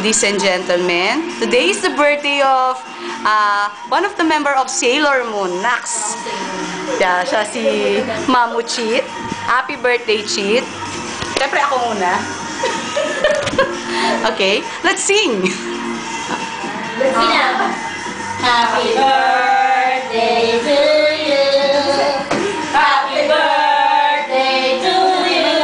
Ladies and gentlemen, today is the birthday of one of the member of Sailor Moon, Nax. Yeah, siya si Mamu Cheat. Happy birthday, Cheat. Siyempre ako muna. Okay, let's sing. Happy birthday to you. Happy birthday to you.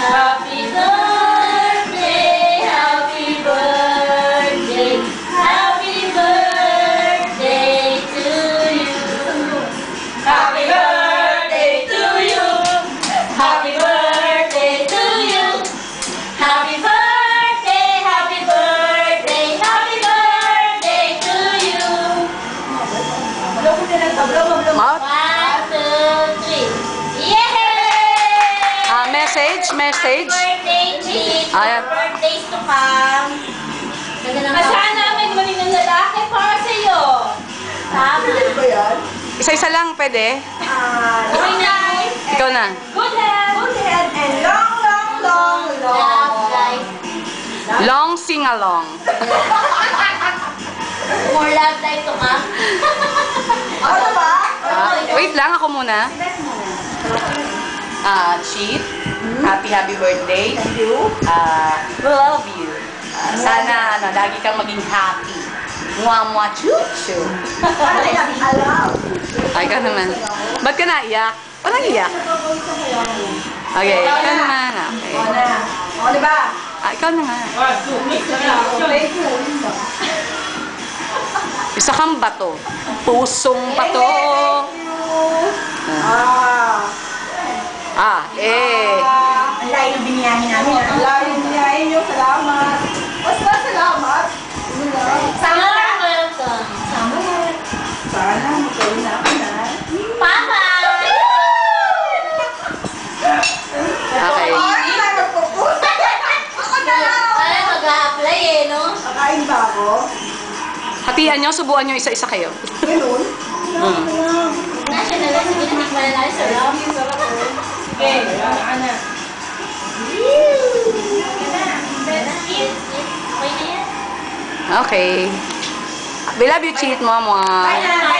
Happy birthday, happy birthday, happy birthday to you. Happy birthday to you. Happy birthday to you. Happy birthday, happy birthday, happy birthday to you. 1, 2, 3. Yay! Message. Happy birthday, Chick. Ayan. Birthdays to come. Sana may maling ng lalaki para sa'yo. Tama. Isa-isa lang, pwede? Okay na. Ikaw na. Good health. Good head and long. Love, guys. Long sing-along. More love life to come. Ano ba? Wait lang, ako muna. Cheat, happy birthday. Thank you. We love you. Sana lagi kang maging happy. Mwah, chu-chu. Alam. Ay, ka naman. Ba't ka naiyak? Walang iyak. Okay, ikaw naman. Okay. O, diba? Ikaw na nga. Thank you. Isa kang bato. Pusong bato. Ang layo ng biniyahin namin. Ang layo ng biniyahin nyo. Salamat. Basta salamat. Summer welcome. Sana magkaroon na ako na. Papa! Okay. Ay, nagpupus. Ako na. Ay, mag-a-apply no? Kakain ba ako? Hatian nyo, subuan nyo isa-isa kayo. Ganun. Nasya na lang. Sige, natikman na natin sa love. Okay, ano? Okay na yan. Okay. We love you, Cheat, Mama. Bye na!